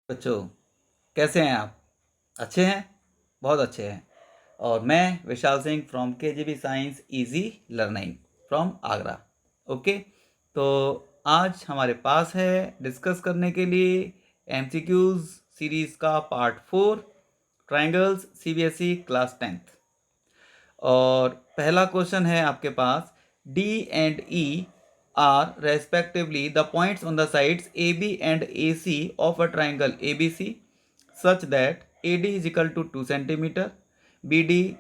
बच्चों, कैसे हैं आप? अच्छे हैं? बहुत अच्छे हैं। और मैं Vishal Singh from KGB science easy learning from Agra. Okay, तो आज हमारे पास है डिस्कस करने के लिए एमसीक्यूज सीरीज़ का part 4, triangles CBSE class 10th। और पहला क्वेश्चन है आपके पास, D and E are respectively the points on the sides A B and A C of a triangle A B C such that AD is equal to 2 centimeter, BD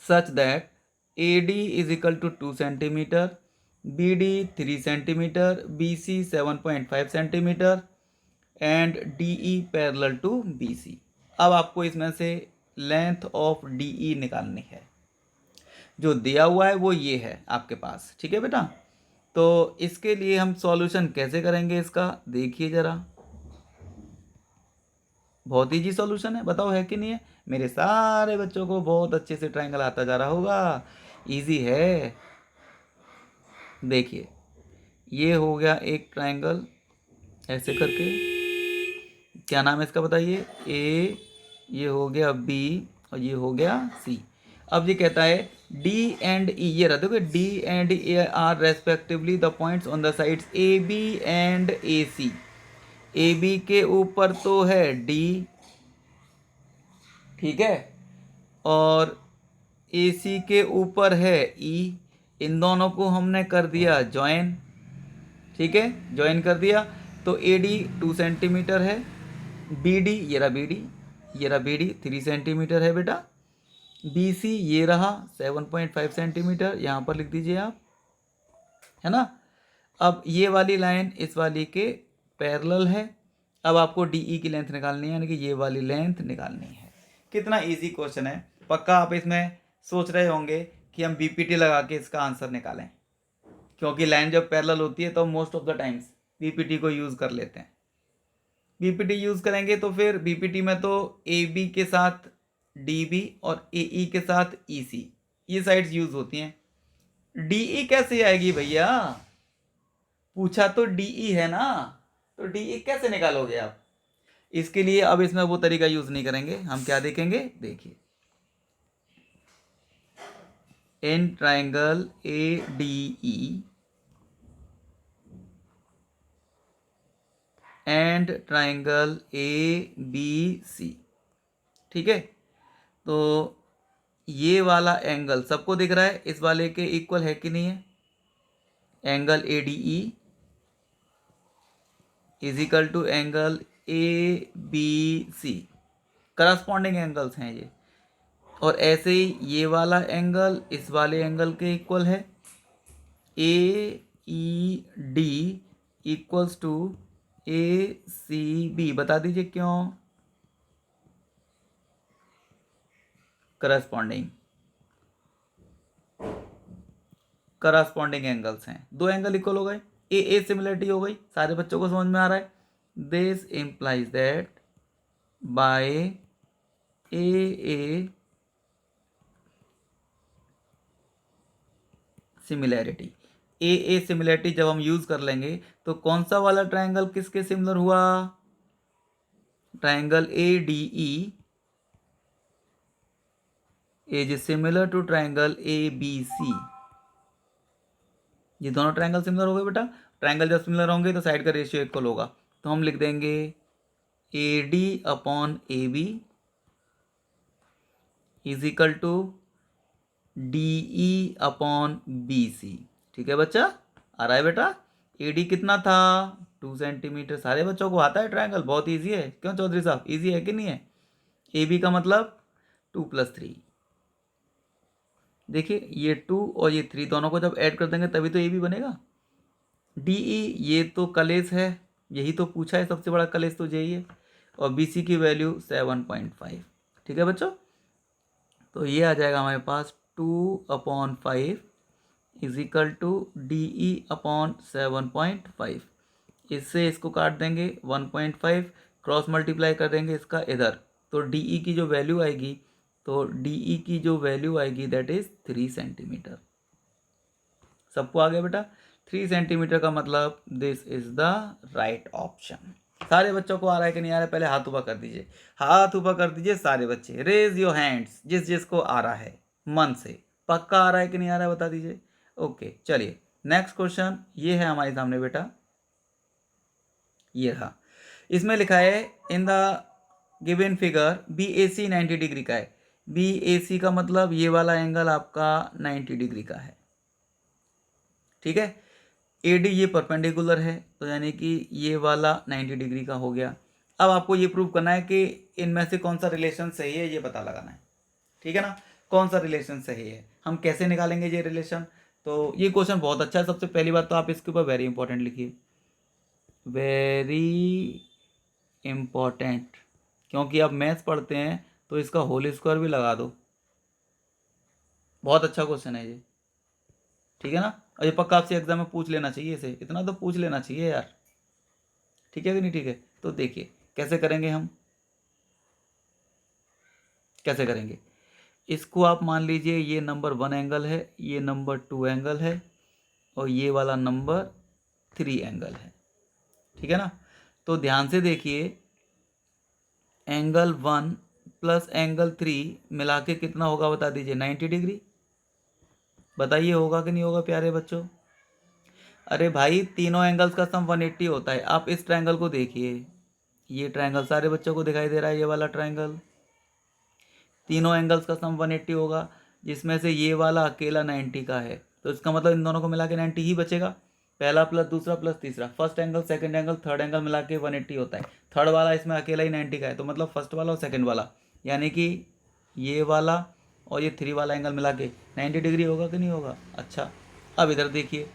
such that AD is equal to 2 centimeter, BD 3 centimeter, BC 7.5 centimeter and DE parallel to BC। अब आपको इसमें से length of DE निकालनी है। जो दिया हुआ है वो ये है आपके पास, ठीक है बेटा। तो इसके लिए हम सॉल्यूशन कैसे करेंगे इसका, देखिए ज़रा। बहुत ईजी सॉल्यूशन है, बताओ है कि नहीं है? मेरे सारे बच्चों को बहुत अच्छे से ट्रायंगल आता जा रहा होगा। इजी है। देखिए, ये हो गया एक ट्रायंगल ऐसे करके, क्या नाम है इसका बताइए? ए, ये हो गया बी और ये हो गया सी। अब ये कहता है डी एंड ई, ये रहा देखो, D and A are respectively the points on the sides A B and A C. A B के ऊपर तो है डी, ठीक है, और ए सी के ऊपर है ई। इन दोनों को हमने कर दिया जॉइन, ठीक है, जॉइन कर दिया। तो ए डी 2 सेंटीमीटर है, बी डी ये रहा, बी डी ये रहा, बी डी 3 सेंटीमीटर है बेटा। बी सी ये रहा 7.5 सेंटीमीटर, यहाँ पर लिख दीजिए आप, है ना। अब ये वाली लाइन इस वाली के पैरेलल है। अब आपको डी ई की लेंथ निकालनी है, यानी कि ये वाली लेंथ निकालनी है। कितना इजी क्वेश्चन है, पक्का आप इसमें सोच रहे होंगे कि हम बीपीटी लगा के इसका आंसर निकालें, क्योंकि लाइन जब पैरेलल होती है तो most of the times BPT को यूज़ कर लेते हैं। बीपीटी यूज़ करेंगे तो फिर बीपीटी में तो ए बी के साथ डी बी और ए ई के साथ ई सी, ये साइड्स यूज़ होती हैं। डी ई कैसे आएगी भैया? पूछा तो डी ई है ना, तो डी ई कैसे निकालोगे आप? इसके लिए अब इसमें वो तरीका यूज़ नहीं करेंगे, हम क्या देखेंगे, देखिए। In triangle A D E and triangle A B C, ठीक है। तो ये वाला एंगल सबको दिख रहा है, इस वाले के इक्वल है कि नहीं है? Angle A D E is equal to angle A B C, corresponding angles हैं ये। और ऐसे ही ये वाला एंगल इस वाले एंगल के इक्वल है। A E D equals to A C B, बता दीजिए क्यों? करस्पॉन्डिंग एंगल्स हैं, दो एंगल इक्वल हो गए, ए ए सिमिलरिटी हो गई। सारे बच्चों को समझ में आ रहा है? This implies that bye A similarity, A similarity जब हम यूज कर लेंगे तो कौन सा वाला ट्रायंगल किसके सिमिलर हुआ? Triangle A D E is similar to triangle A B C. ये दोनों ट्रायंगल सिमिलर हो गए बेटा। ट्रायंगल जब सिमिलर होंगे तो साइड का रेशियो इक्वल होगा, तो हम लिख देंगे A D upon A B is equal to D E upon B C. ठीक है बच्चा, आ रहा है बेटा? ए डी कितना था? 2 सेंटीमीटर। सारे बच्चों को आता है ट्रायंगल, बहुत ईजी है, क्यों चौधरी साहब, ईजी है कि नहीं है? ए बी का मतलब 2 + 3। देखिए ये 2 और ये 3 दोनों को जब ऐड कर देंगे तभी तो ए बी बनेगा। डी ई ये तो कलेश है, यही तो पूछा है, सबसे बड़ा कलेश तो यही है। और बी सी की वैल्यू 7.5। ठीक है बच्चों, तो ये आ जाएगा हमारे पास 2/5 is equal to D E upon 7.5। इससे इसको काट देंगे, 1.5 क्रॉस मल्टीप्लाई कर देंगे इसका इधर, तो डी ई की जो वैल्यू आएगी, तो डी ई की जो वैल्यू आएगी दैट इज 3 सेंटीमीटर। सबको आ गया बेटा? 3 सेंटीमीटर का मतलब this is the right option. सारे बच्चों को आ रहा है कि नहीं आ रहा है? पहले हाथ ऊपर कर दीजिए, हाथ ऊपर कर दीजिए सारे बच्चे, रेज योर हैंड्स, जिस जिसको आ रहा है मन से। पक्का आ रहा है कि नहीं आ रहा है बता दीजिए। ओके चलिए नेक्स्ट क्वेश्चन ये है हमारे सामने बेटा, ये रहा। इसमें लिखा है in the given figure B A C 90 degree का है। बी ए सी का मतलब ये वाला एंगल आपका 90 डिग्री का है, ठीक है। ए डी ये परपेंडिकुलर है, तो यानी कि ये वाला 90 डिग्री का हो गया। अब आपको ये प्रूव करना है कि इनमें से कौन सा रिलेशन सही है, ये पता लगाना है, ठीक है ना। कौन सा रिलेशन सही है, हम कैसे निकालेंगे ये रिलेशन? तो ये क्वेश्चन बहुत अच्छा है। सबसे पहली बात तो आप इसके ऊपर वेरी इंपॉर्टेंट लिखिए, वेरी इम्पॉर्टेंट, क्योंकि आप मैथ्स पढ़ते हैं तो इसका होल स्क्वायर भी लगा दो। बहुत अच्छा क्वेश्चन है ये, ठीक है ना। और ये पक्का आपसे एग्जाम में पूछ लेना चाहिए, इसे इतना तो पूछ लेना चाहिए यार, ठीक है कि नहीं? ठीक है, तो देखिए कैसे करेंगे हम, कैसे करेंगे इसको। आप मान लीजिए ये नंबर 1 एंगल है, ये नंबर 2 एंगल है, और ये वाला नंबर 3 एंगल है, ठीक है ना। तो ध्यान से देखिए, एंगल 1 प्लस एंगल 3 मिला के कितना होगा बता दीजिए? 90 डिग्री। बताइए होगा कि नहीं होगा प्यारे बच्चों? अरे भाई तीनों एंगल्स का सम 180 होता है। आप इस ट्रायंगल को देखिए, ये ट्रायंगल सारे बच्चों को दिखाई दे रहा है, ये वाला ट्रायंगल, तीनों एंगल्स का सम 180 होगा, जिसमें से ये वाला अकेला 90 का है। तो इसका मतलब इन दोनों को मिला के 90 ही बचेगा। पहला प्लस दूसरा प्लस तीसरा, first angle second angle third angle मिला के 180 होता है। थर्ड वाला इसमें अकेला ही 90 का है, तो मतलब फर्स्ट वाला और सेकंड वाला, यानी कि ये वाला और ये 3 वाला एंगल मिला के 90 डिग्री होगा कि नहीं होगा? अच्छा, अब इधर देखिए,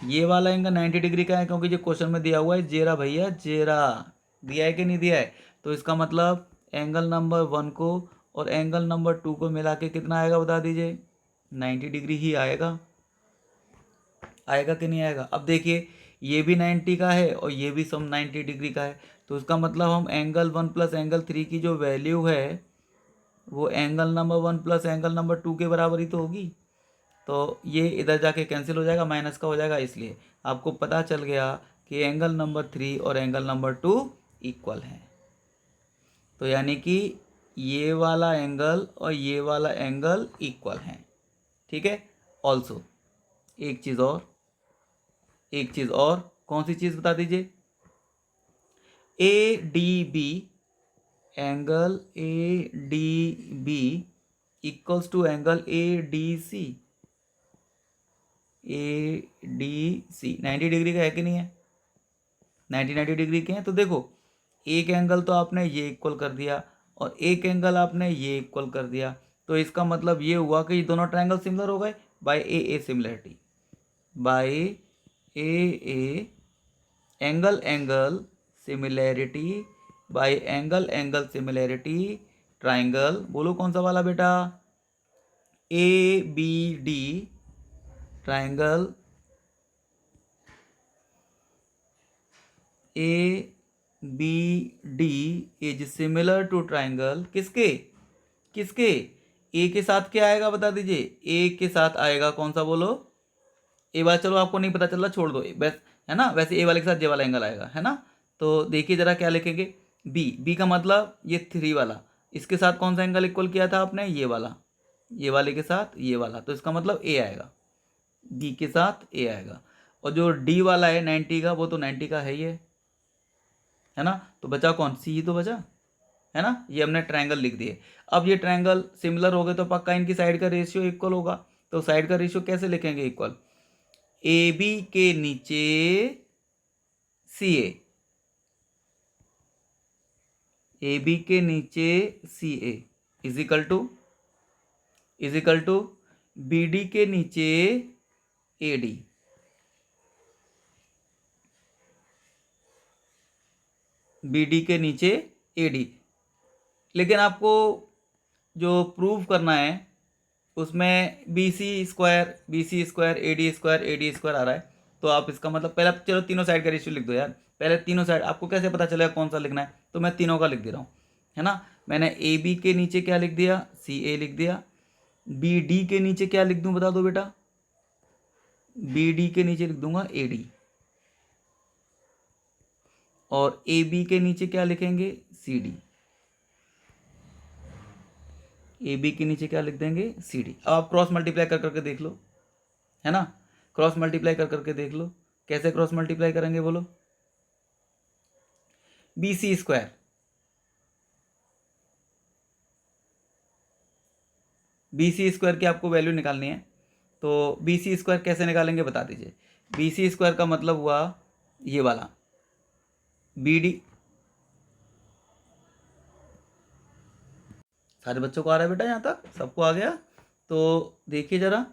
ये वाला एंगल 90 डिग्री का है, क्योंकि जो क्वेश्चन में दिया हुआ है जेरा भैया, जेरा दिया है कि नहीं दिया है? तो इसका मतलब एंगल नंबर 1 को और एंगल नंबर 2 को मिला के कितना आएगा बता दीजिए? 90 डिग्री ही आएगा। आएगा कि नहीं आएगा? अब देखिए ये भी 90 का है और ये भी सम 90 डिग्री का है, तो इसका मतलब हम एंगल 1 प्लस एंगल 3 की जो वैल्यू है वो angle number 1 plus angle number 2 के बराबर ही तो होगी। तो ये इधर जाके कैंसिल हो जाएगा, माइनस का हो जाएगा, इसलिए आपको पता चल गया कि एंगल नंबर 3 और एंगल नंबर 2 इक्वल हैं। तो यानी कि ये वाला एंगल और ये वाला एंगल इक्वल हैं, ठीक है। ऑल्सो एक चीज़ और, एक चीज़ और, कौन सी चीज़ बता दीजिए? A D B, angle A D B equals to angle A D C. A D C 90 degree का है कि नहीं है? 90 डिग्री के हैं। तो देखो एक एंगल तो आपने ये इक्वल कर दिया और एक एंगल आपने ये इक्वल कर दिया, तो इसका मतलब ये हुआ कि ये दोनों ट्रायंगल सिमिलर हो गए by A similarity, by A angle angle similarity, by angle angle similarity triangle. बोलो कौन सा वाला बेटा? A B D triangle, A B D is similar to triangle किसके? किसके? ए के साथ क्या आएगा बता दीजिए? ए के साथ आएगा कौन सा बोलो? ए वाला चलो आपको नहीं पता चल रहा, छोड़ दो, बस है ना। वैसे ए वाले के साथ जे वाला एंगल आएगा, है ना। तो देखिए जरा क्या लिखेंगे, बी, बी का मतलब ये 3 वाला, इसके साथ कौन सा एंगल इक्वल किया था आपने? ये वाला, ये वाले के साथ ये वाला, तो इसका मतलब ए आएगा, बी के साथ ए आएगा। और जो डी वाला है 90 का, वो तो 90 का है, ये है ना। तो बचा कौन? सी ही तो बचा, है ना। ये हमने ट्रायंगल लिख दिए। अब ये ट्रायंगल सिमिलर हो गए तो पक्का इनकी साइड का रेशियो इक्वल होगा। तो साइड का रेशियो कैसे लिखेंगे? इक्वल ए बी के नीचे सी ए बी के नीचे सी इजिकल टू बी डी के नीचे ए डी, बी डी के नीचे ए डी। लेकिन आपको जो प्रूव करना है उसमें B C square A D square आ रहा है, तो आप इसका मतलब पहले चलो तीनों साइड का रेशियो लिख दो यार। पहले तीनों साइड आपको कैसे पता चलेगा कौन सा लिखना है? तो मैं तीनों का लिख दे रहा हूँ, है ना। मैंने ए बी के नीचे क्या लिख दिया? सी ए लिख दिया। बी डी के नीचे क्या लिख दूँ बता दो बेटा? बी डी के नीचे लिख दूंगा ए डी। और ए बी के नीचे क्या लिखेंगे, सी डी। ए बी के नीचे क्या लिख देंगे, सी डी। अब आप क्रॉस मल्टीप्लाई कर करके देख लो, है ना, क्रॉस मल्टीप्लाई कर करके देख लो। कैसे क्रॉस मल्टीप्लाई करेंगे बोलो, B C square, B C square की आपको वैल्यू निकालनी है। तो बी सी स्क्वायर कैसे निकालेंगे बता दीजिए। बी सी स्क्वायर का मतलब हुआ ये वाला, बी डी। सारे बच्चों को आ रहा है बेटा, यहाँ तक सबको आ गया? तो देखिए ज़रा,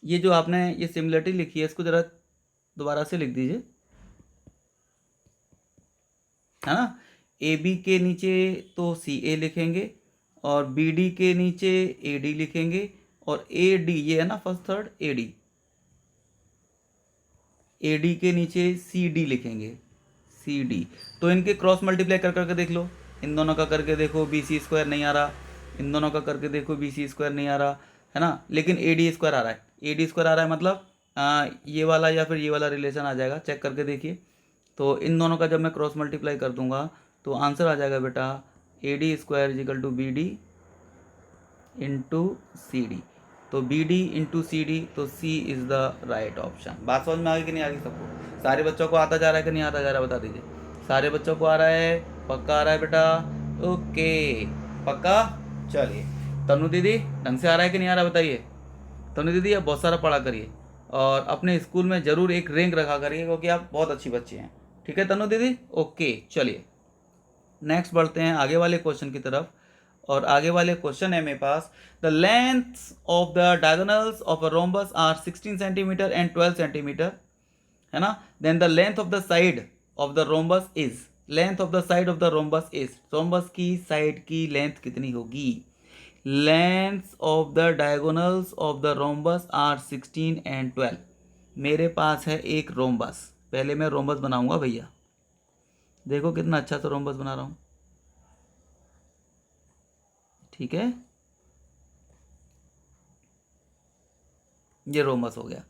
ये जो आपने ये सिमिलरिटी लिखी है इसको ज़रा दोबारा से लिख दीजिए, है ना। ए बी के नीचे तो सी ए लिखेंगे, और बी डी के नीचे ए डी लिखेंगे, और ए डी ये है ना first third, A D, A D के नीचे सी डी लिखेंगे, सी डी। तो इनके क्रॉस मल्टीप्लाई कर करके देख लो, इन दोनों का करके देखो, बी सी स्क्वायर नहीं आ रहा, इन दोनों का करके देखो, बी सी स्क्वायर नहीं आ रहा, है ना, लेकिन ए डी स्क्वायर आ रहा है। ए डी स्क्वायर आ रहा है मतलब ये वाला या फिर ये वाला रिलेशन आ जाएगा, चेक करके देखिए। तो इन दोनों का जब मैं क्रॉस मल्टीप्लाई कर दूंगा तो आंसर आ जाएगा बेटा A D square equal to B D into C D. तो B D into C D, तो C is the right option. बात समझ में आ गई कि नहीं आ गई सबको? सारे बच्चों को आता जा रहा है कि नहीं आता जा रहा है बता दीजिए। सारे बच्चों को आ रहा है, पक्का आ रहा है बेटा? ओके, पक्का। चलिए तनु दीदी, ढंग से आ रहा है कि नहीं आ रहा बताइए। तनु दीदी आप बहुत सारा पढ़ा करिए, और अपने स्कूल में ज़रूर एक रैंक रखा करिए, क्योंकि आप बहुत अच्छी बच्ची हैं। ठीक है तनु दीदी, ओके। चलिए नेक्स्ट बढ़ते हैं आगे वाले क्वेश्चन की तरफ। और आगे वाले क्वेश्चन है मेरे पास, the length of the diagonals of a rhombus are 16 centimetre and 12 centimetre, है ना। Then the length of the side of the rhombus is, length of the side of the rhombus is, rhombus की side की length कितनी होगी। Length of the diagonals of the rhombus are 16 and 12। मेरे पास है एक rhombus, पहले मैं rhombus बनाऊंगा भैया, देखो कितना अच्छा सा रोम्बस बना रहा हूं, ठीक है। ये रोमस हो गया,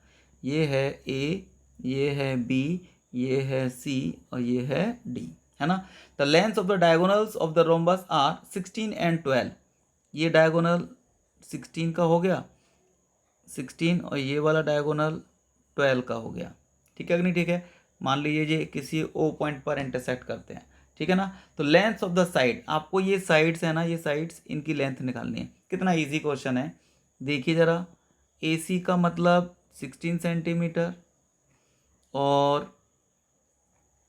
ये है ए, ये है बी, ये है सी, और ये है डी, है ना। The length of the diagonals of the rhombus are 16 and 12। ये डायगोनल 16 का हो गया, 16, और ये वाला डायगोनल 12 का हो गया, ठीक है कि नहीं? ठीक है, मान लीजिए ये किसी ओ पॉइंट पर इंटरसेक्ट करते हैं, ठीक है ना। तो लेंथ ऑफ द साइड, आपको ये साइड्स है ना, ये साइड्स, इनकी लेंथ निकालनी है। कितना इजी क्वेश्चन है, देखिए ज़रा। ए सी का मतलब 16 सेंटीमीटर, और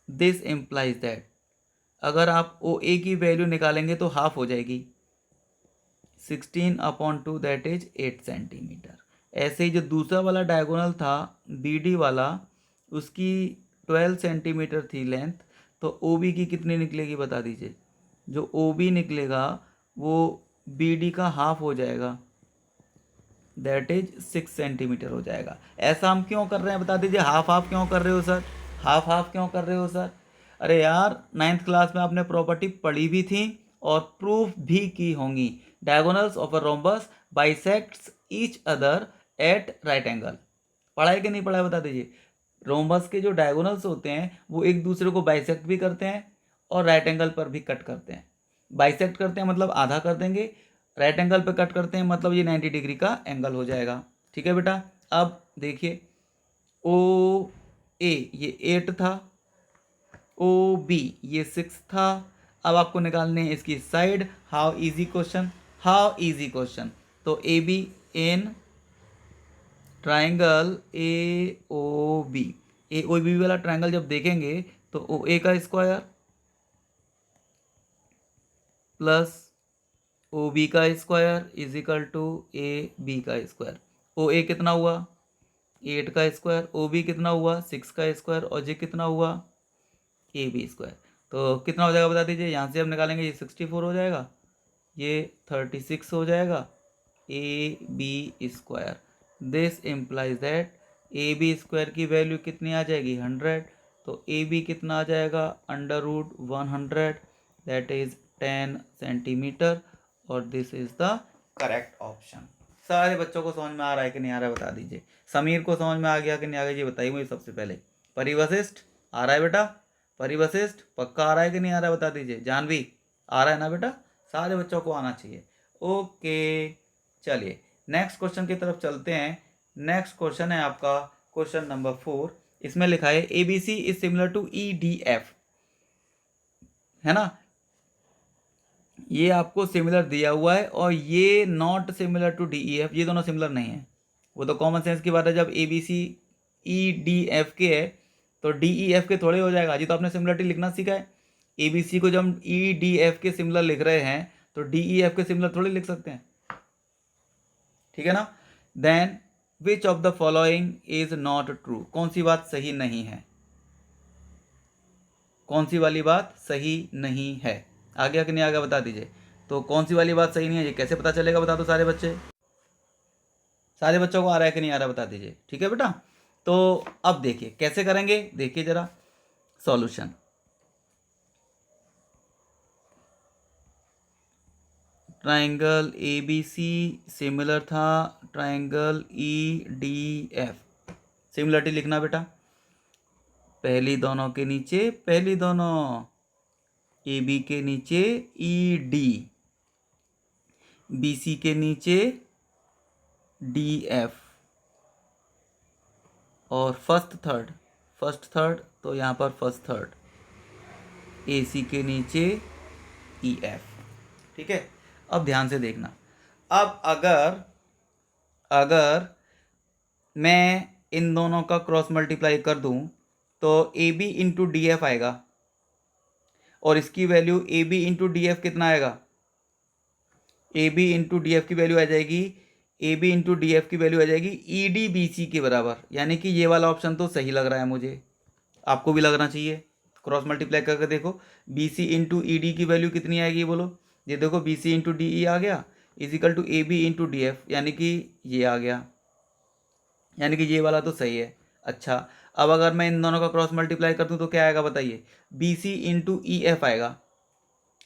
दिस इम्प्लाइज दैट, अगर आप ओ ए की वैल्यू निकालेंगे तो हाफ हो जाएगी, 16/2 दैट इज 8 सेंटीमीटर। ऐसे ही जो दूसरा वाला डायगोनल था बी डी वाला, उसकी 12 सेंटीमीटर थी लेंथ, तो ओ बी की कितनी निकलेगी बता दीजिए। जो ओ बी निकलेगा वो बी डी का हाफ हो जाएगा, दैट इज 6 सेंटीमीटर हो जाएगा। ऐसा हम क्यों कर रहे हैं बता दीजिए, हाफ हाफ क्यों कर रहे हो सर, हाफ हाफ क्यों कर रहे हो सर? अरे यार 9th क्लास में आपने प्रॉपर्टी पढ़ी भी थी और प्रूफ भी की होंगी। Diagonals of a rhombus bisects each other at right angle, पढ़ा है कि नहीं पढ़ा है बता दीजिए। रोम्बस के जो डायगोनल्स होते हैं वो एक दूसरे को बाइसेक्ट भी करते हैं और राइट एंगल पर भी कट करते हैं। बाइसेक्ट करते हैं मतलब आधा कर देंगे, राइट एंगल पे कट करते हैं मतलब ये 90 डिग्री का एंगल हो जाएगा, ठीक है बेटा। अब देखिए ओ ए ये 8 था, ओ बी ये 6 था। अब आपको निकालने हैं इसकी side. How easy question, how easy question. तो A B in triangle A O B, A O B वाला ट्राइंगल जब देखेंगे तो ओ ए का स्क्वायर प्लस ओ बी का square is equal to A B का स्क्वायर। ओ ए कितना हुआ 8 का स्क्वायर, ओ बी कितना हुआ 6 का स्क्वायर, और जे कितना हुआ ए बी स्क्वायर। तो कितना हो जाएगा बता दीजिए, यहाँ से हम निकालेंगे ये 64 हो जाएगा, ये 36 हो जाएगा, A B square. This implies that A B square की वैल्यू कितनी आ जाएगी 100। तो ए बी कितना आ जाएगा √100, दैट इज 10 सेंटीमीटर, और this is the correct option. सारे बच्चों को समझ में आ रहा है कि नहीं आ रहा है बता दीजिए। समीर को समझ में आ गया कि नहीं आ गया ये बताइए मुझे सबसे पहले। परिवशिष्ट आ रहा है बेटा, परिवशिष्ट पक्का आ रहा है कि नहीं आ रहा है बता दीजिए। जानवी आ रहा है ना बेटा, सारे बच्चों को आना चाहिए। ओके चलिए नेक्स्ट क्वेश्चन की तरफ चलते हैं। नेक्स्ट क्वेश्चन है आपका क्वेश्चन नंबर 4। इसमें लिखा है ABC is similar to EDF, है ना। ये आपको सिमिलर दिया हुआ है और ये नॉट सिमिलर टू DEF, ये दोनों सिमिलर नहीं है। वो तो कॉमन सेंस की बात है, जब ABC EDF के है तो DEF के थोड़े हो जाएगा। जी तो आपने सिमिलरिटी लिखना सीखा है। ABC को जब हम EDF के सिमिलर लिख रहे हैं तो DEF के सिमिलर थोड़े लिख सकते हैं, ठीक है ना। Then which of the following is not true, कौन सी बात सही नहीं है, कौन सी वाली बात सही नहीं है, आ गया कि नहीं आ गया बता दीजिए। तो कौन सी वाली बात सही नहीं है ये कैसे पता चलेगा बता दो सारे बच्चे, सारे बच्चों को आ रहा है कि नहीं आ रहा बता दीजिए, ठीक है बेटा। तो अब देखिए कैसे करेंगे, देखिए जरा सॉल्यूशन। ट्रायंगल ABC सिमिलर था ट्रायंगल EDF, सिमिलरिटी लिखना बेटा, पहली दोनों के नीचे पहली दोनों, AB के नीचे ED, BC के नीचे DF और फर्स्ट थर्ड तो यहाँ पर फर्स्ट थर्ड, AC के नीचे EF, ठीक है। अब ध्यान से देखना, अब अगर मैं इन दोनों का क्रॉस मल्टीप्लाई कर दूं तो AB इंटू DF आएगा और इसकी वैल्यू AB इंटू DF कितना आएगा, AB इंटू DF की वैल्यू आ जाएगी, AB इंटू DF की वैल्यू आ जाएगी EDBC के बराबर। यानी कि ये वाला ऑप्शन तो सही लग रहा है मुझे, आपको भी लगना चाहिए। क्रॉस मल्टीप्लाई करके देखो, BC इंटू ED की वैल्यू कितनी आएगी बोलो, ये देखो BC इंटू DE आ गया equal to AB into DF, यानी कि ये आ गया, यानी कि ये वाला तो सही है। अच्छा अब अगर मैं इन दोनों का क्रॉस मल्टीप्लाई कर दूं तो क्या आएगा बताइए, BC इंटू EF आएगा,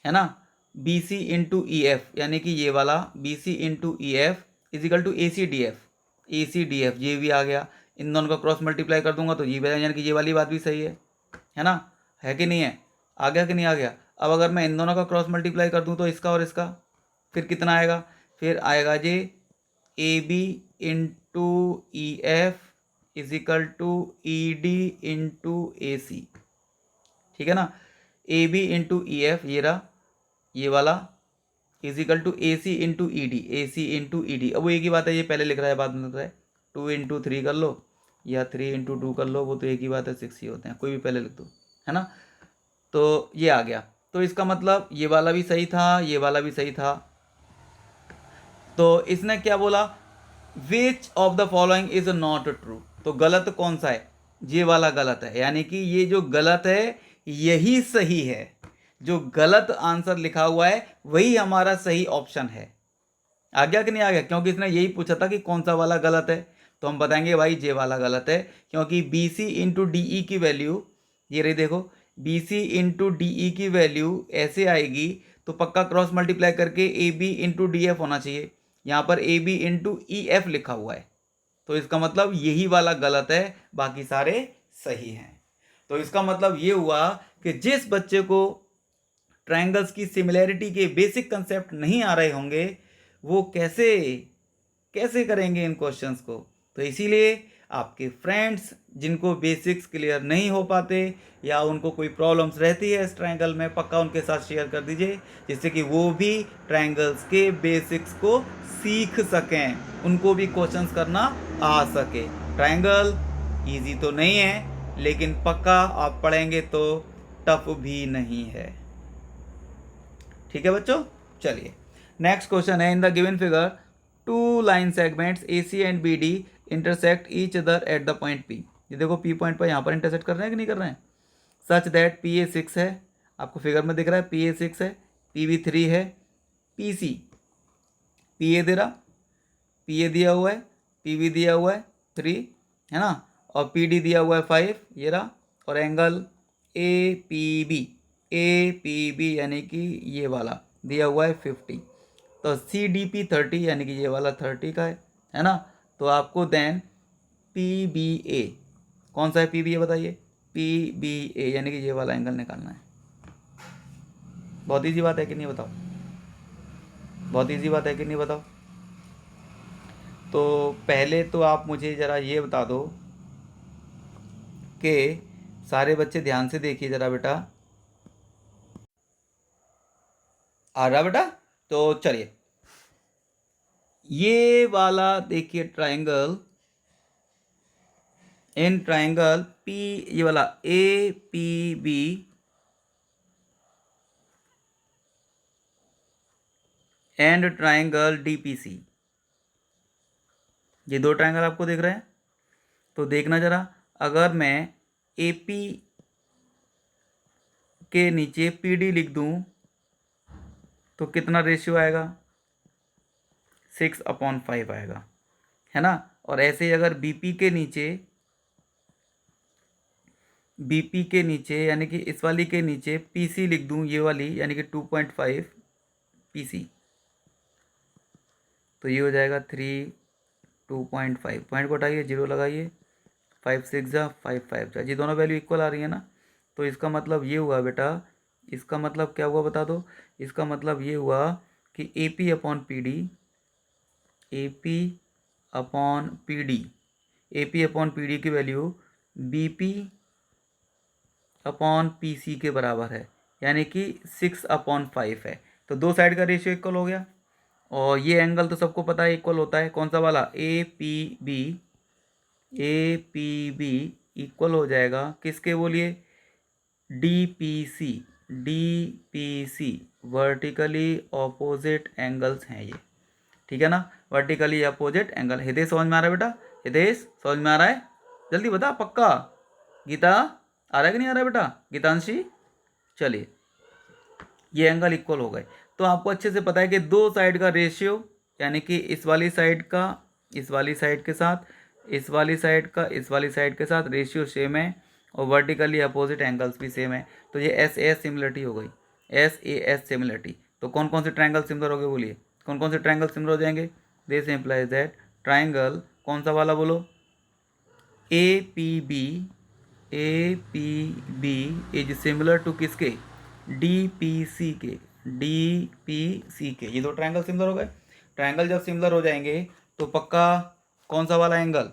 है ना, BC इंटू EF, यानी कि ये वाला BC into EF equal to AC DF ये भी आ गया। इन दोनों का क्रॉस मल्टीप्लाई कर दूंगा तो ये भी, यानी कि ये वाली बात भी सही है ना, है कि नहीं है, आ गया कि नहीं आ गया। अब अगर मैं इन दोनों का क्रॉस मल्टीप्लाई कर दूं तो इसका और इसका फिर कितना आएगा, फिर आएगा जी AB into EF equal to ED into AC, ठीक है ना। AB इंटू EF ये रहा ये वाला equal to AC into ED, अब वो एक ही बात है, ये पहले लिख रहा है बाद में लिख रहा है, 2 इंटू 3 कर लो या 3 इंटू 2 कर लो, वो तो एक ही बात है, 6 ही होते हैं, कोई भी पहले लिख दो, है ना। तो ये आ गया, तो इसका मतलब ये वाला भी सही था ये वाला भी सही था। तो इसने क्या बोला, विच of the following is not true, तो गलत कौन सा है, ये वाला गलत है, यानी कि ये जो गलत है यही सही है, जो गलत आंसर लिखा हुआ है वही हमारा सही ऑप्शन है। आ गया कि नहीं आ गया, क्योंकि इसने यही पूछा था कि कौन सा वाला गलत है, तो हम बताएंगे भाई ये वाला गलत है, क्योंकि BC इंटू DE की वैल्यू ये रही, देखो BC इंटू DE की वैल्यू ऐसे आएगी तो पक्का क्रॉस मल्टीप्लाई करके AB इंटू DF होना चाहिए, यहाँ पर AB इंटू EF लिखा हुआ है, तो इसका मतलब यही वाला गलत है, बाकी सारे सही हैं। तो इसका मतलब ये हुआ कि जिस बच्चे को ट्रायंगल्स की सिमिलैरिटी के बेसिक कंसेप्ट नहीं आ रहे होंगे वो कैसे करेंगे इन क्वेश्चंस को। तो इसीलिए आपके फ्रेंड्स जिनको बेसिक्स क्लियर नहीं हो पाते या उनको कोई प्रॉब्लम्स रहती है इस ट्रायंगल में, पक्का उनके साथ शेयर कर दीजिए, जिससे कि वो भी ट्रायंगल्स के बेसिक्स को सीख सकें, उनको भी क्वेश्चंस करना आ सके। ट्रायंगल इजी तो नहीं है लेकिन पक्का आप पढ़ेंगे तो टफ भी नहीं है, ठीक है बच्चों। चलिए नेक्स्ट क्वेश्चन है, in the given figure 2 line segments AC and BD intersect each other at the point P। ये देखो P पॉइंट पर यहाँ पर इंटरसेक्ट कर रहे हैं कि नहीं कर रहे हैं, सच दैट PA 6 है, आपको फिगर में दिख रहा है PA 6 है, PB 3 है, PC PA दे रहा, PA दिया हुआ है, PB दिया हुआ है 3, है ना, और PD दिया हुआ है 5 ये रहा, और एंगल APB यानी कि ये वाला दिया हुआ है 50, तो CDP 30 यानी कि ये वाला 30 का है ना। तो आपको देन PBA कौन सा है, PBA बताइए, PBA यानी कि ये वाला एंगल निकालना है। बहुत ईजी बात है कि नहीं बताओ, बहुत ईजी बात है कि नहीं बताओ। तो पहले तो आप मुझे ज़रा ये बता दो कि सारे बच्चे ध्यान से देखिए ज़रा बेटा, आ रहा बेटा? तो चलिए ये वाला देखिए ट्राइंगल, इन ट्राइंगल पी, ये वाला APB एंड ट्राइंगल DPC, ये दो ट्राइंगल आपको दिख रहे हैं। तो देखना जरा, अगर मैं AP के नीचे PD लिख दूं तो कितना रेशियो आएगा? 6/5 आएगा, है ना। और ऐसे ही अगर BP के नीचे यानी कि इस वाली के नीचे PC लिख दूं, ये वाली यानी कि 2.5 PC, तो ये हो जाएगा 3, 2.5, पॉइंट को हटाइए, 0 लगाइए, 5 6 जा 5 5 जा, ये दोनों वैल्यू इक्वल आ रही है ना। तो इसका मतलब ये हुआ बेटा, इसका मतलब क्या हुआ बता दो? इसका मतलब ये हुआ कि AP upon PD, AP upon PD की वैल्यू BP अपॉन PC के बराबर है, यानी कि 6/5 है। तो दो साइड का रेशियो इक्वल हो गया। और ये एंगल तो सबको पता है इक्वल होता है, कौन सा वाला? APB इक्वल हो जाएगा किसके बोलिए? DPC वर्टिकली ऑपोजिट एंगल्स हैं ये, ठीक है ना, वर्टिकली अपोजिट एंगल। हितेश समझ में आ रहा है बेटा? हितेश समझ में आ रहा है? जल्दी बता, पक्का? गीता आ रहा है कि नहीं आ रहा है बेटा? गीतांशी, चलिए ये एंगल इक्वल हो गए। तो आपको अच्छे से पता है कि दो साइड का रेशियो, यानी कि इस वाली साइड का इस वाली साइड के साथ, इस वाली साइड का इस वाली साइड के साथ रेशियो सेम है, और वर्टिकली अपोजिट एंगल्स भी सेम है। तो ये SAS सिमिलरिटी हो गई, SAS सिमिलरिटी। तो कौन कौन से ट्रायंगल सिमिलर हो गए बोलिए? कौन कौन से ट्रायंगल सिमिलर हो जाएंगे? दिस इम्प्लाइज दैट ट्रायंगल, कौन सा वाला बोलो? APB इज सिमिलर टू किसके? DPC के। ये दो ट्रायंगल सिमिलर हो गए। ट्रायंगल जब सिमिलर हो जाएंगे तो पक्का कौन सा वाला एंगल,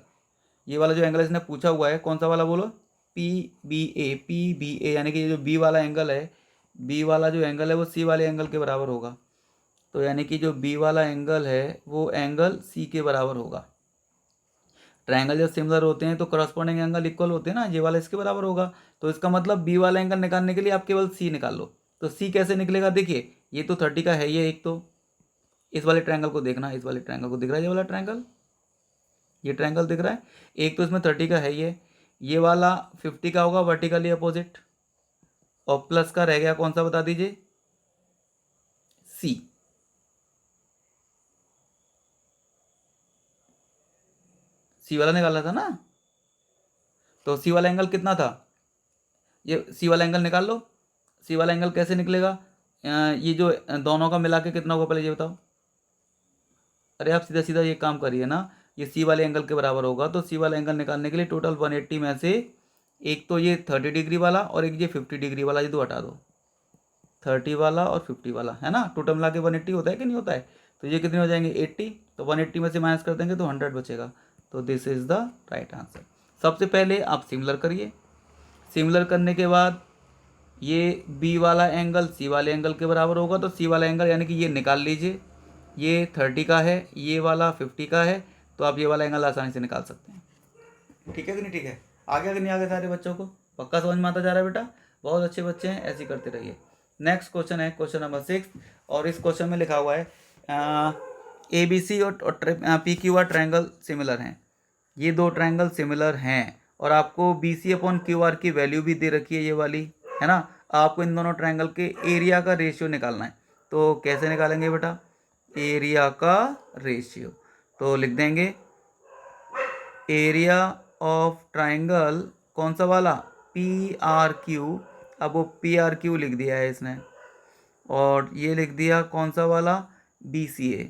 ये वाला जो एंगल इसने पूछा हुआ है कौन सा वाला बोलो? PBA यानी कि ये जो B वाला एंगल है, B वाला जो एंगल है वो C वाले एंगल के बराबर होगा। तो यानी कि जो B वाला एंगल है वो एंगल C के बराबर होगा। ट्रायंगल जब सिमिलर होते हैं तो करस्पॉन्डिंग एंगल इक्वल होते हैं ना, ये वाला इसके बराबर होगा। तो इसका मतलब बी वाला एंगल निकालने के लिए आप केवल सी निकाल लो। तो सी कैसे निकलेगा? देखिए ये तो 30 का है ही है एक, तो इस वाले ट्रायंगल को देखना, इस वाले ट्रायंगल को दिख रहा है, ये वाला ट्रायंगल, ये ट्रायंगल दिख रहा है, एक तो इसमें 30 का है ही है, ये वाला 50 का होगा वर्टिकली अपोजिट, और प्लस का रह गया कौन सा बता दीजिए? सी। सी वाला निकालना था ना, तो सी वाला एंगल कितना था? ये सी वाला एंगल निकाल लो। सी वाला एंगल कैसे निकलेगा? ये जो दोनों का मिला के कितना होगा पहले ये बताओ। अरे आप सीधा सीधा ये काम करिए ना, ये सी वाले एंगल के बराबर होगा। तो सी वाला एंगल निकालने के लिए टोटल 180 में से एक तो ये 30 डिग्री वाला और एक ये 50 डिग्री वाला, ये दो हटा दो। 30 वाला और 50 वाला, है ना, टोटल मिला के 180 होता है कि नहीं होता है? तो ये कितने हो जाएंगे? 80। तो 180 में से माइनस कर देंगे तो 100 बचेगा। तो this is the right answer. सबसे पहले आप सिमिलर करिए, सिमिलर करने के बाद ये बी वाला एंगल सी वाले एंगल के बराबर होगा। तो सी वाला एंगल यानी कि ये निकाल लीजिए, ये 30 का है, ये वाला 50 का है, तो आप ये वाला एंगल आसानी से निकाल सकते हैं। ठीक है कि नहीं? ठीक है, आगे कि नहीं आगे सारे बच्चों को पक्का समझ में आता जा रहा है बेटा? बहुत अच्छे बच्चे हैं, ऐसे ही करते रहिए। नेक्स्ट क्वेश्चन है क्वेश्चन नंबर 6, और इस क्वेश्चन में लिखा हुआ है ABC और PQR ट्रायंगल सिमिलर हैं। ये दो ट्रायंगल सिमिलर हैं और आपको BC/QR की वैल्यू भी दे रखी है, ये वाली, है ना। आपको इन दोनों ट्रायंगल के एरिया का रेशियो निकालना है। तो कैसे निकालेंगे बेटा? एरिया का रेशियो तो लिख देंगे एरिया ऑफ ट्रायंगल, कौन सा वाला? PRQ। अब वो PRQ लिख दिया है इसने, और ये लिख दिया कौन सा वाला? BCA।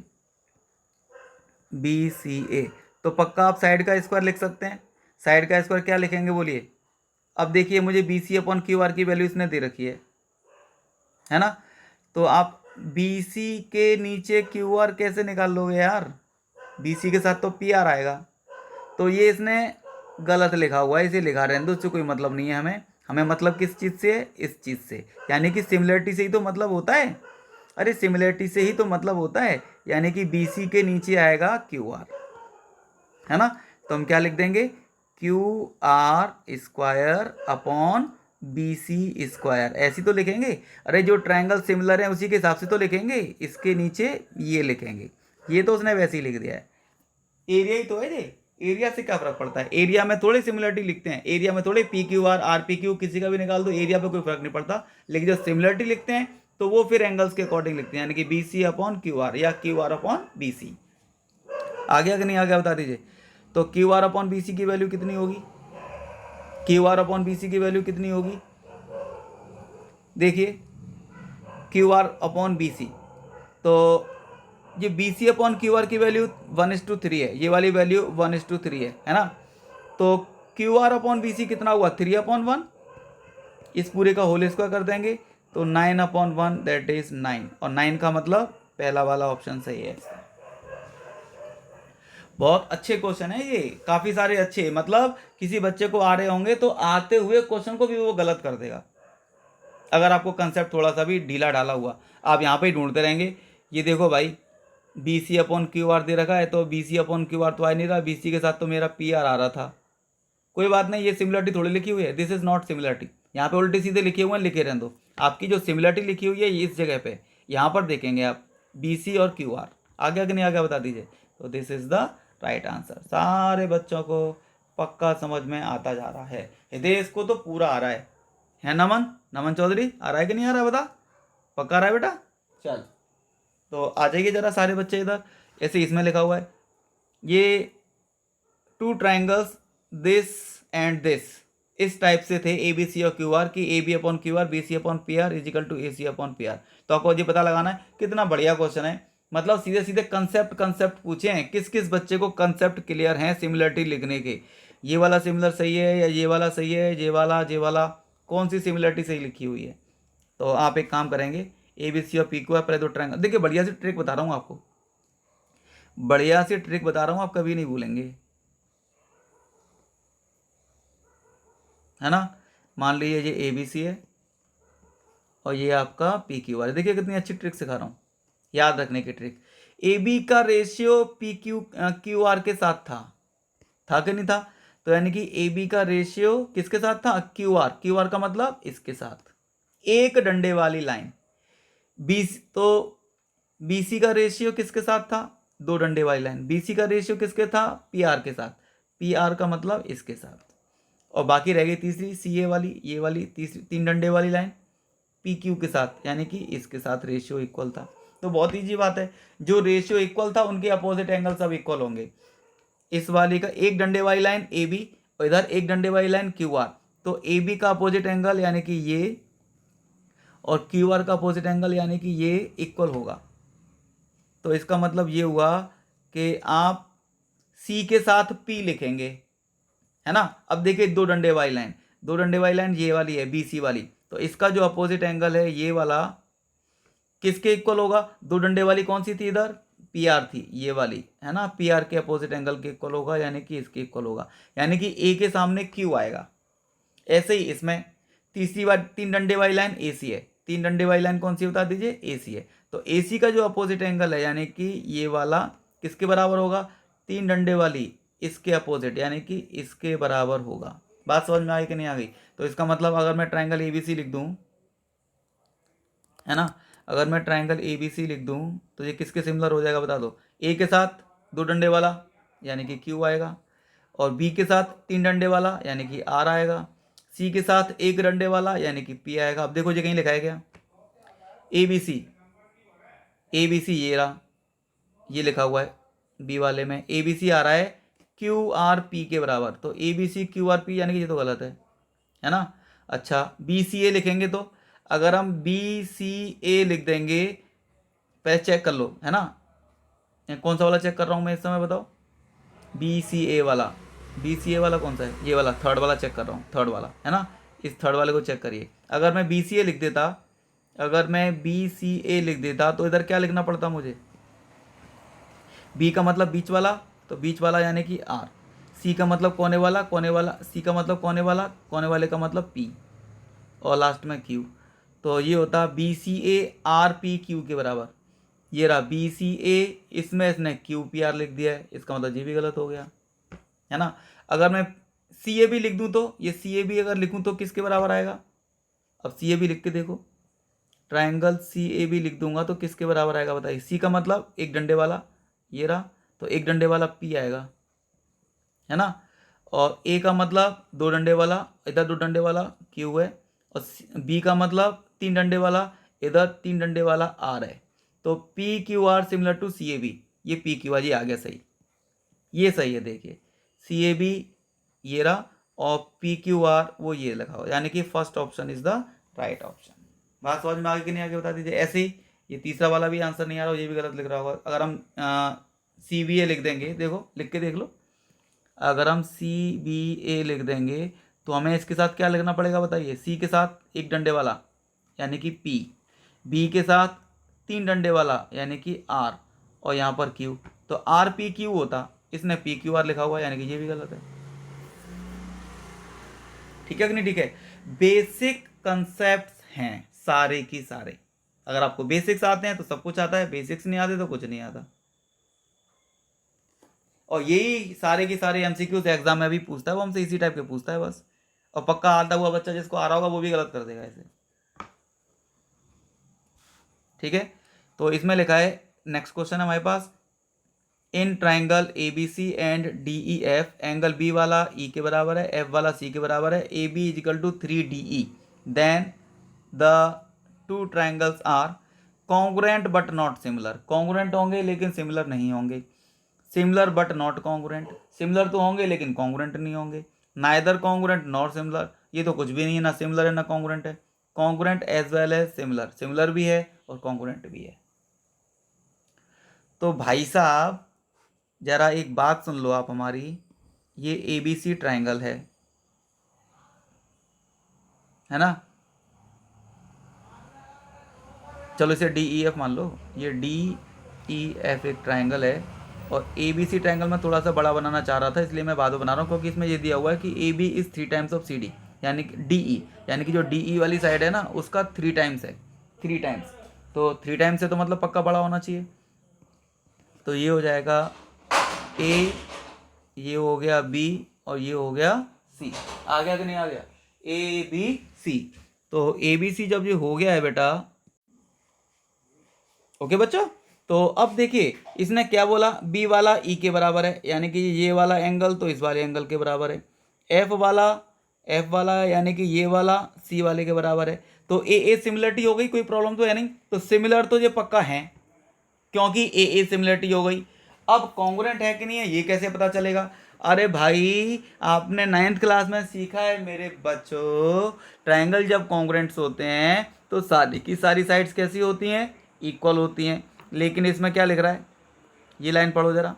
तो पक्का आप साइड का स्क्वायर लिख सकते हैं। साइड का स्क्वायर क्या लिखेंगे बोलिए? अब देखिए मुझे B C upon Q R की वैल्यू इसने दे रखी है ना। तो आप बी सी के नीचे क्यू आर कैसे निकाल लोगे यार, बी सी के साथ तो पी आर आएगा। तो ये इसने गलत लिखा हुआ है, इसे लिखा रहने दो, उससे कोई मतलब नहीं है हमें। हमें मतलब किस चीज़ से है, इस चीज़ से, यानी कि सिमिलरिटी से ही तो मतलब होता है। अरे सिमिलरिटी से ही तो मतलब होता है, यानी कि बी सी के नीचे आएगा क्यू आर, है ना। तो हम क्या लिख देंगे, Q R square upon B C square, ऐसी तो लिखेंगे। अरे जो ट्रायंगल सिमिलर है उसी के हिसाब से तो लिखेंगे, इसके नीचे ये लिखेंगे। ये तो उसने वैसे ही लिख दिया है, एरिया ही तो है ये, एरिया से क्या फर्क पड़ता है, एरिया में थोड़ी सिमिलरिटी लिखते हैं, एरिया में थोड़े P Q R P Q किसी का भी निकाल दो, एरिया पे कोई फर्क नहीं पड़ता। लेकिन जो सिमिलरिटी लिखते हैं तो वो फिर एंगल्स के अकॉर्डिंग लिखते हैं, यानी कि B C upon Q R या Q R upon B C. आ गया कि नहीं आ गया बता दीजिए। तो Q R upon B C की वैल्यू कितनी होगी, Q R upon B C की वैल्यू कितनी होगी, देखिए Q R upon B C, तो ये B C upon Q R की वैल्यू 1:3 है, ये वाली वैल्यू 1:3 है ना। तो क्यू आर अपॉन बी सी कितना हुआ, 3/1, इस पूरे का होल स्क्वायर कर देंगे तो 9/1 दैट इज 9, और 9 का मतलब पहला वाला ऑप्शन सही है। बहुत अच्छे क्वेश्चन है ये, काफ़ी सारे अच्छे, मतलब किसी बच्चे को आ रहे होंगे तो आते हुए क्वेश्चन को भी वो गलत कर देगा, अगर आपको कंसेप्ट थोड़ा सा भी ढीला ढाला हुआ। आप यहाँ पे ही ढूंढते रहेंगे। ये देखो भाई, B C upon Q R दे रखा है, तो B C upon Q R तो आ नहीं रहा, बी सी के साथ तो मेरा पी आर आ रहा था। कोई बात नहीं, ये सिमिलरिटी थोड़ी लिखी हुई है, दिस इज नॉट सिमिलरिटी। यहाँ पे उल्टे सीधे लिखे हुए हैं, लिखे रहने दो। आपकी जो सिमिलरिटी लिखी हुई है ये इस जगह पे, यहाँ पर देखेंगे आप बी सी और क्यू आर। आ गया कि नहीं आ गया बता दीजिए। तो this is the right answer. सारे बच्चों को पक्का समझ में आता जा रहा है, हृदय को तो पूरा आ रहा है नमन, नमन चौधरी आ रहा है कि नहीं आ रहा है बता, पक्का आ रहा है बेटा। चल तो आ जाइए जरा सारे बच्चे इधर। ऐसे इसमें लिखा हुआ है ये two triangles this and this, इस टाइप से थे ए बी सी और क्यू आर की, A B upon Q R B C upon P R equal to A C upon P R. तो आपको ये पता लगाना है, कितना बढ़िया क्वेश्चन है, मतलब सीधे सीधे कंसेप्ट पूछे हैं, किस किस बच्चे को कंसेप्ट क्लियर हैं सिमिलरिटी लिखने के, ये वाला सिमिलर सही है या ये वाला सही है, ये वाला कौन सी सिमिलरिटी सही लिखी हुई है। तो आप एक काम करेंगे, ए बी सी और पी क्यू आर पहले दो ट्रायंगल, देखिए बढ़िया सी ट्रिक बता रहा हूँ आपको, बढ़िया सी ट्रिक बता रहा हूँ, आप कभी नहीं भूलेंगे, है ना। मान लीजिए ये ए बी सी है और ये आपका पी क्यू आर है, देखिए कितनी अच्छी ट्रिक सिखा रहा हूँ, याद रखने की ट्रिक। ए बी का ratio P Q Q R के साथ था कि नहीं था, तो यानी कि ए बी का रेशियो किसके साथ था, क्यू आर का मतलब इसके साथ, एक डंडे वाली लाइन। बी तो बी सी का रेशियो किसके साथ था, दो डंडे वाली लाइन, बी सी का रेशियो किसके था, पी आर के साथ, पी आर का मतलब इसके साथ, और बाकी रह गई तीसरी सी ए वाली, ये वाली तीसरी तीन डंडे वाली लाइन पी क्यू के साथ, यानी कि इसके साथ रेशियो इक्वल था। तो बहुत ईजी बात है, जो रेशियो इक्वल था उनके अपोजिट एंगल सब इक्वल होंगे। इस वाली का एक डंडे वाली लाइन ए बी और इधर एक डंडे वाली लाइन क्यू आर, तो ए बी का अपोजिट एंगल यानी कि ये, और क्यू आर का अपोजिट एंगल यानी कि ये इक्वल होगा। तो इसका मतलब ये हुआ कि आप सी के साथ पी लिखेंगे, है ना। अब देखिए दो डंडे वाली लाइन, दो डंडे वाली लाइन ये वाली है बी सी वाली, तो इसका जो अपोजिट एंगल है ये वाला किसके इक्वल होगा, दो डंडे वाली कौन सी थी इधर, पी आर थी ये वाली, है ना, पी आर के अपोजिट एंगल के इक्वल होगा, यानी कि इसके इक्वल होगा, यानी कि ए के सामने क्यू आएगा। ऐसे ही इसमें तीसरी बार तीन डंडे वाली लाइन ए सी है, तीन डंडे वाली लाइन कौन सी बता दीजिए, ए सी है, तो ए सी का जो अपोजिट एंगल है यानी कि ये वाला किसके बराबर होगा, तीन डंडे वाली इसके अपोजिट यानी कि इसके बराबर होगा। बात समझ में आई कि नहीं आ गई। तो इसका मतलब अगर मैं ट्राइंगल ए बी सी लिख दूँ, है ना, अगर मैं ट्राइंगल ए बी सी लिख दूँ तो ये किसके सिमिलर हो जाएगा बता दो, ए के साथ दो डंडे वाला यानी कि क्यू आएगा, और बी के साथ तीन डंडे वाला यानी कि आर आएगा, सी के साथ एक डंडे वाला यानी कि पी आएगा। अब देखो ये कहीं लिखा है क्या, ए B C, A B C ये रहा, ये लिखा हुआ है बी वाले में, ए बी सी आ रहा है क्यू आर पी के बराबर, तो A B C Q R P यानी कि ये तो गलत है ना। अच्छा बी सी ए लिखेंगे, तो अगर हम बी सी ए लिख देंगे, पहले चेक कर लो, है ना, कौन सा वाला चेक कर रहा हूँ मैं इस समय बताओ, बी सी ए वाला, बी सी ए वाला कौन सा है? ये वाला, थर्ड वाला चेक कर रहा हूँ, थर्ड वाला है ना, इस थर्ड वाले को चेक करिए। अगर मैं बी सी ए लिख देता, अगर मैं बी सी ए लिख देता तो इधर क्या लिखना पड़ता मुझे? बी का मतलब बीच वाला, तो बीच वाला यानी कि आर। सी का मतलब कोने वाला, कोने वाला, सी का मतलब कोने वाला, कोने वाले का मतलब पी, और लास्ट में क्यू। तो ये होता B C A R P Q के बराबर। ये रहा बी सी ए, इसमें इसने क्यू पी आर लिख दिया है, इसका मतलब ये भी गलत हो गया, है ना। अगर मैं सी ए भी लिख दूँ तो, ये सी ए भी अगर लिखूँ तो किसके बराबर आएगा? अब सी ए भी लिख के देखो, ट्राइंगल सी ए बी लिख दूंगा तो किसके बराबर आएगा बताइए? सी का मतलब एक डंडे वाला, ये रहा, तो एक डंडे वाला पी आएगा, है ना। और ए का मतलब दो डंडे वाला, इधर दो डंडे वाला क्यू है। और बी का मतलब तीन डंडे वाला, इधर तीन डंडे वाला आर है। तो P Q R similar to C A B, ये पी क्यू आर, ये आ गया सही, ये सही है। देखिए सी ए बी ये रहा, और पी क्यू आर वो ये लगा हुआ, यानी कि first option is the right option. बात समझ में आगे कि नहीं आगे बता दीजिए। ऐसे ही ये तीसरा वाला भी आंसर नहीं आ रहा, ये भी गलत लिख रहा होगा। अगर हम सी बी ए लिख देंगे, देखो लिख के देख लो, अगर हम सी बी ए लिख देंगे तो हमें इसके साथ क्या लिखना पड़ेगा बताइए? सी के साथ एक डंडे वाला यानी कि पी, बी के साथ तीन डंडे वाला यानी कि आर, और यहाँ पर क्यू, तो आर पी क्यू होता, इसने पी क्यू आर लिखा हुआ है, यानी कि ये भी गलत है। ठीक है कि नहीं? ठीक है, बेसिक कंसेप्ट हैं सारे की सारे। अगर आपको बेसिक्स आते हैं तो सब कुछ आता है, बेसिक्स नहीं आते तो कुछ नहीं आता। और यही सारे के सारे एमसीक्यूज एग्जाम में भी पूछता है, वो हमसे इसी टाइप के पूछता है बस। और पक्का आता हुआ बच्चा जिसको आ रहा होगा वो भी गलत कर देगा ऐसे। ठीक है, तो इसमें लिखा है, नेक्स्ट क्वेश्चन है हमारे पास, in triangle A B C and D E F, angle B वाला ई के बराबर है, एफ वाला सी के बराबर है, A B equal to 3 DE, then the two triangles are congruent but not similar. Congruent होंगे लेकिन सिमिलर नहीं होंगे, similar but not congruent, similar तो होंगे लेकिन कॉन्ग्रुएंट नहीं होंगे, नाइदर कॉन्ग्रुएंट नॉट सिमिलर, ये तो कुछ भी नहीं है, ना सिमिलर है ना कॉन्ग्रुएंट है। Congruent as well as similar, similar भी है और कॉन्ग्रुएंट भी है। तो भाई साहब जरा एक बात सुन लो आप हमारी, ये ए बी सी ट्राइंगल है ना, चलो इसे डी ई एफ मान लो, ये डी ई एफ एक ट्राइंगल है, और ए बी सी ट्राइंगल मैं थोड़ा सा बड़ा बनाना चाह रहा था, इसलिए मैं बाद में बना रहा हूँ, क्योंकि इसमें ये दिया हुआ है कि A B is 3 times of C D, यानी कि डी ई, यानी कि जो डी ई वाली साइड है ना उसका 3 टाइम्स है, 3 टाइम्स, तो 3 टाइम्स है तो मतलब पक्का बड़ा होना चाहिए। तो ये हो जाएगा ए, ये हो गया बी, और ये हो गया सी। आ गया कि नहीं आ गया? A B C. तो ए बी सी जब ये हो गया है बेटा, ओके बच्चों, तो अब देखिए इसने क्या बोला, बी वाला ई के बराबर है, यानी कि ये वाला एंगल तो इस वाले एंगल के बराबर है, एफ वाला यानी कि ये वाला सी वाले के बराबर है। तो ए सिमिलरिटी हो गई, कोई प्रॉब्लम तो है नहीं, तो सिमिलर तो ये पक्का है क्योंकि ए सिमिलरिटी हो गई। अब कॉन्ग्रुएंट है कि नहीं है ये कैसे पता चलेगा? अरे भाई आपने 9th क्लास में सीखा है मेरे बच्चों, ट्रायंगल जब कॉन्ग्रुएंट्स होते हैं तो सारी की सारी साइड्स कैसी होती हैं? इक्वल होती हैं। लेकिन इसमें क्या लिख रहा है, ये लाइन पढ़ो जरा,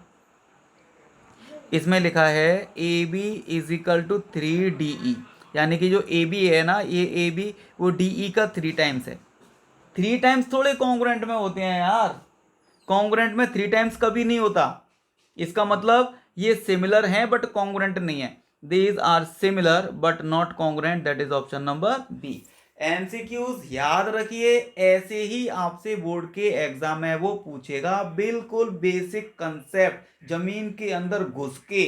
इसमें लिखा है A B is equal to 3 DE, यानी कि जो ए बी है ना, ये ए बी वो डी ई का 3 टाइम्स है। 3 टाइम्स थोड़े कॉन्ग्रुएंट में होते हैं यार, कॉन्ग्रुएंट में 3 टाइम्स कभी नहीं होता। इसका मतलब ये सिमिलर हैं बट कॉन्ग्रुएंट नहीं है। These are similar but not congruent, that is option number B. MCQs याद रखिए, ऐसे ही आपसे बोर्ड के एग्जाम में वो पूछेगा, बिल्कुल बेसिक कंसेप्ट जमीन के अंदर घुस के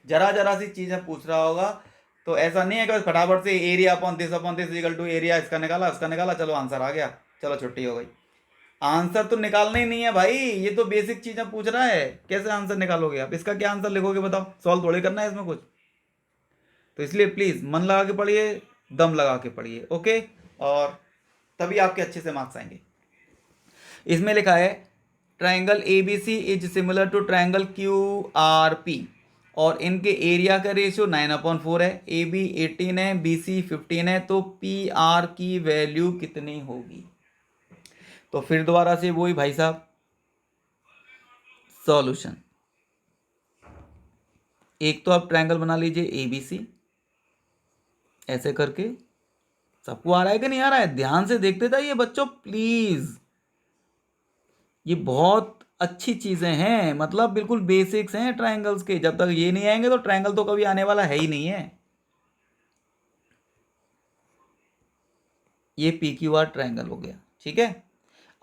जरा जरा सी चीजें पूछ रहा होगा। तो ऐसा नहीं है कि फटाफट से area upon this equal to area, इसका निकाला उसका निकाला, चलो आंसर आ गया, चलो छुट्टी हो गई। आंसर तो निकालना ही नहीं है भाई, ये तो बेसिक चीजें पूछ रहा है, कैसे आंसर निकालोगे आप? इसका क्या आंसर लिखोगे बताओ? सॉल्व थोड़ी करना है इसमें कुछ। तो इसलिए प्लीज मन लगा के पढ़िए, दम लगा के पढ़िए, ओके, और तभी आपके अच्छे से मार्क्स आएंगे। इसमें लिखा है triangle A B C is similar to triangle Q R P, और इनके एरिया का रेशियो 9/4 है, ए बी 18 है, बी सी 15 है, तो पी आर की वैल्यू कितनी होगी? तो फिर दोबारा से वही भाई साहब, सॉल्यूशन, एक तो आप ट्रायंगल बना लीजिए ABC, ऐसे करके। सबको आ रहा है कि नहीं आ रहा है? ध्यान से देखते जाइए बच्चों प्लीज, ये बहुत अच्छी चीजें हैं, मतलब बिल्कुल बेसिक्स हैं ट्रायंगल्स के। जब तक ये नहीं आएंगे तो ट्रायंगल तो कभी आने वाला है ही नहीं है। ये PQR ट्रायंगल हो गया, ठीक है।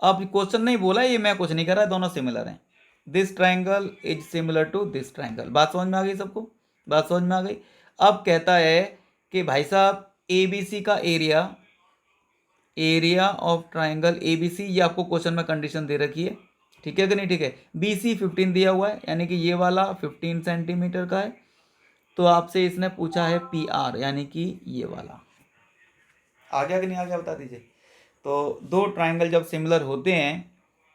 अब क्वेश्चन नहीं बोला, ये मैं कुछ नहीं कर रहा, दोनों सिमिलर हैं। This triangle is similar to this triangle. बात समझ में आ गई सबको? बात समझ में आ गई। अब कहता है कि भाई साहब ABC का area, area of triangle ABC, ये आपको क्वेश्चन में कंडीशन दे रखी है, ठीक है कि नहीं? ठीक है। BC 15 दिया हुआ है, यानी कि ये वाला 15 सेंटीमीटर का है। तो आपसे इसने पूछा है PR, यानी कि ये वाला। आ गया कि नहीं आ गया बता दीजिए। तो दो ट्रायंगल जब सिमिलर होते हैं,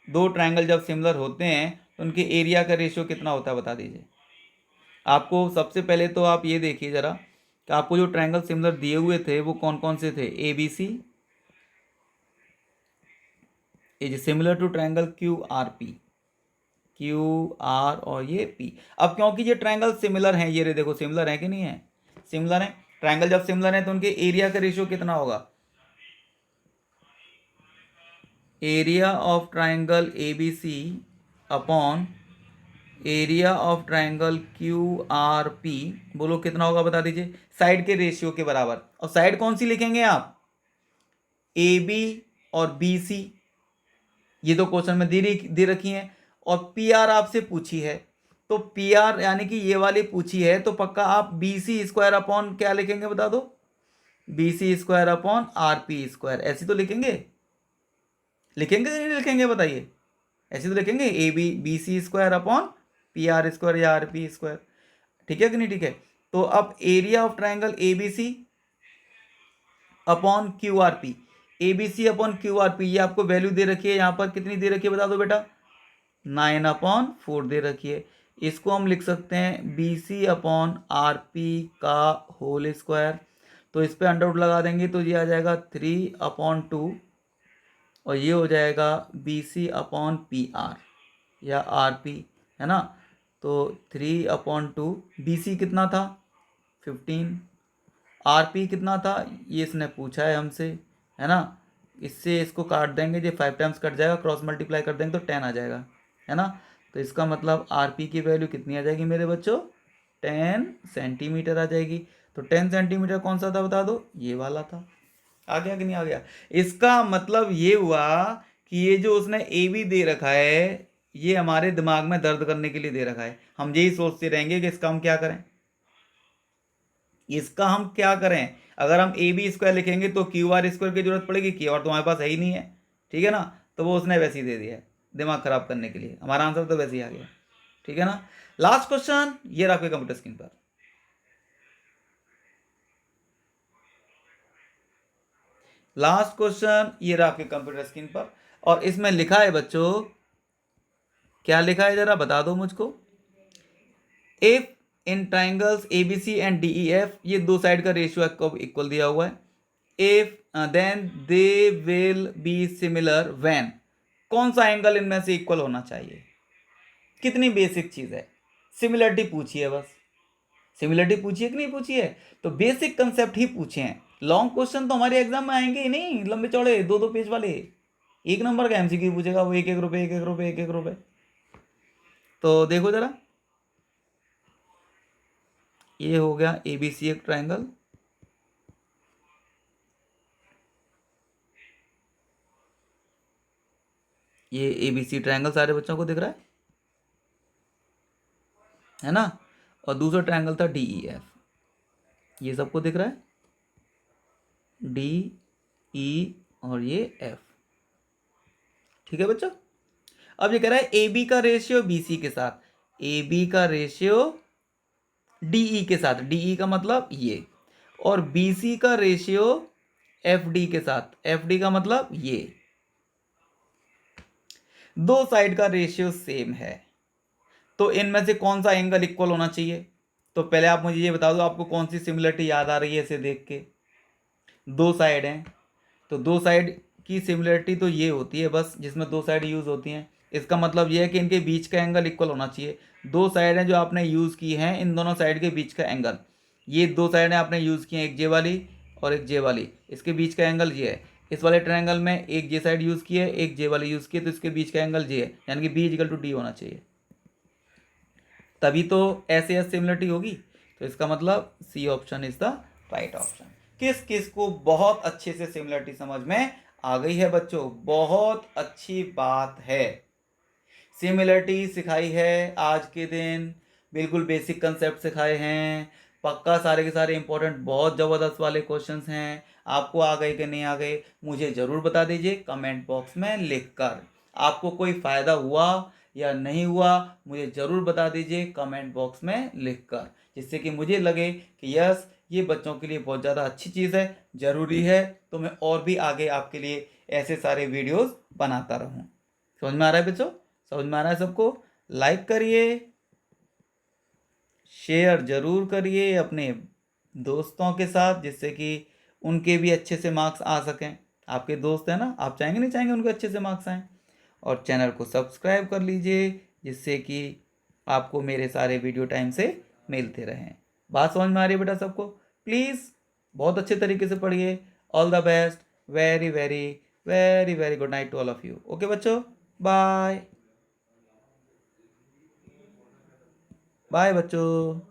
दो ट्रायंगल जब सिमिलर होते हैं तो उनके एरिया का रेशियो कितना होता है बता दीजिए। आपको सबसे पहले तो आप ये देखिए जरा कि आपको जो ट्रायंगल सिमिलर दिए हुए थे वो कौन कौन से थे। ABC is similar to triangle QRP, QR और ये P। अब क्योंकि ये ट्रायंगल सिमिलर हैं, ये रे देखो सिमिलर है कि नहीं है? सिमिलर है। ट्रायंगल जब सिमिलर है तो उनके एरिया का रेशियो कितना होगा? Area of triangle ABC upon area of triangle QRP, बोलो कितना होगा बता दीजिए। साइड के रेशियो के बराबर। और साइड कौन सी लिखेंगे आप? AB और BC, ये तो क्वेश्चन में दे रखी है। और PR आपसे पूछी है, तो PR यानी कि ये वाली पूछी है, तो पक्का आप BC स्क्वायर अपॉन क्या लिखेंगे बता दो? BC square upon RP square, ऐसी तो लिखेंगे। लिखेंगे कि नहीं लिखेंगे बताइए? ऐसे तो लिखेंगे BC square upon PR square या RP स्क्वायर, ठीक है कि नहीं? ठीक है। तो अब area of triangle ABC upon QRP, ABC upon QRP, ये आपको वैल्यू दे रखी है यहाँ पर, कितनी दे रखी है बता दो बेटा? 9/4 दे रखी है। इसको हम लिख सकते हैं BC अपॉन RP का होल स्क्वायर। तो इस पर अंडर रूट लगा देंगे तो ये आ जाएगा 3/2, और ये हो जाएगा BC अपॉन PR या RP, है ना? तो 3/2, BC कितना था? 15, RP कितना था? ये इसने पूछा है हमसे, है ना? इससे इसको काट देंगे, ये 5 टाइम्स कट जाएगा, क्रॉस मल्टीप्लाई कर देंगे तो 10 आ जाएगा, है ना? तो इसका मतलब RP की वैल्यू कितनी आ जाएगी मेरे बच्चों? 10 सेंटीमीटर आ जाएगी। तो 10 सेंटीमीटर कौन सा था बता दो? ये वाला था। आ गया कि नहीं आ गया? इसका मतलब ये हुआ कि ये जो उसने AB दे रखा है, ये हमारे दिमाग में दर्द करने के लिए दे रखा है। हम यही सोचते रहेंगे कि इसका हम क्या करें, इसका हम क्या करें। अगर हम AB स्क्वायर लिखेंगे तो QR स्क्वायर की जरूरत पड़ेगी, QR तो हमारे पास है ही नहीं है, ठीक है ना? तो वो उसने वैसे ही दे दिया है दिमाग खराब करने के लिए, हमारा आंसर तो वैसे ही आ गया, ठीक है ना? लास्ट क्वेश्चन ये रहा आपके कंप्यूटर स्क्रीन पर। लास्ट क्वेश्चन ये रहा आपके कंप्यूटर स्क्रीन पर, और इसमें लिखा है बच्चों, क्या लिखा है जरा बता दो मुझको। If in triangles ABC and DEF, ये दो साइड का रेशियो आपको इक्वल दिया हुआ है। If then they will be similar when, कौन सा एंगल इनमें से इक्वल होना चाहिए? कितनी बेसिक चीज है, सिमिलरिटी पूछी है बस। सिमिलरिटी पूछी है कि नहीं पूछी है? तो बेसिक कंसेप्ट ही पूछे हैं। लॉन्ग क्वेश्चन तो हमारे एग्जाम में आएंगे ही नहीं, लंबे चौड़े 2-2 पेज वाले। 1 नंबर का MCQ पूछेगा वो 1-1 रुपए 1-1 रुपए 1-1 रुपए। तो देखो जरा, ये हो गया ABC एक ट्राइंगल, ये ABC ट्राइंगल सारे बच्चों को दिख रहा है ना? और दूसरा ट्राइंगल था DEF, ये सबको दिख रहा है, DE और ये F, ठीक है बच्चों? अब ये कह रहा है AB का रेशियो BC के साथ, AB का रेशियो DE के साथ, DE का मतलब ये, और BC का रेशियो FD के साथ, FD का मतलब ये। दो साइड का रेशियो सेम है, तो इनमें से कौन सा एंगल इक्वल होना चाहिए? तो पहले आप मुझे ये बता दो आपको कौन सी सिमिलरिटी याद आ रही है इसे देख के। दो साइड हैं, तो दो साइड की सिमिलरिटी तो ये होती है बस, जिसमें दो साइड यूज होती हैं। इसका मतलब ये है कि इनके बीच का एंगल इक्वल होना चाहिए। दो साइड हैं जो आपने यूज़ की हैं, इन दोनों साइड के बीच का एंगल, ये दो साइड आपने यूज़ की हैं, एक जे वाली और एक जे वाली, इसके बीच का एंगल ये है। इस वाले ट्रायंगल में एक जे साइड यूज़ की है, एक जे वाली यूज़ की है, तो इसके बीच का एंगल जे है, यानी कि बी इक्वल टू डी होना चाहिए, तभी तो ऐसे एस सिमिलरिटी होगी। तो इसका मतलब C option is the right option. किस किस को बहुत अच्छे से सिमिलरिटी समझ में आ गई है बच्चों? बहुत अच्छी बात है, सिमिलरिटी सिखाई है आज के दिन, बिल्कुल बेसिक कंसेप्ट सिखाए हैं, पक्का सारे के सारे इंपॉर्टेंट बहुत ज़बरदस्त वाले क्वेश्चंस हैं। आपको आ गए कि नहीं आ गए मुझे ज़रूर बता दीजिए कमेंट बॉक्स में लिखकर। आपको कोई फ़ायदा हुआ या नहीं हुआ मुझे ज़रूर बता दीजिए कमेंट बॉक्स में लिखकर, जिससे कि मुझे लगे कि यस ये बच्चों के लिए बहुत ज़्यादा अच्छी चीज़ है, ज़रूरी है, तो मैं और भी आगे आपके लिए ऐसे सारे वीडियोस बनाता रहूं। समझ में आ रहा है बच्चों? समझ में आ रहा है सबको? लाइक करिए, शेयर जरूर करिए अपने दोस्तों के साथ, जिससे कि उनके भी अच्छे से मार्क्स आ सकें। आपके दोस्त हैं ना, आप चाहेंगे नहीं चाहेंगे उनके अच्छे से मार्क्स आएँ। और चैनल को सब्सक्राइब कर लीजिए, जिससे कि आपको मेरे सारे वीडियो टाइम से मिलते रहें। बात समझ में आ रही है बेटा सबको? प्लीज़ बहुत अच्छे तरीके से पढ़िए। All the best, very very very very good night to all of you. Okay बच्चों, बाय बाय बच्चों।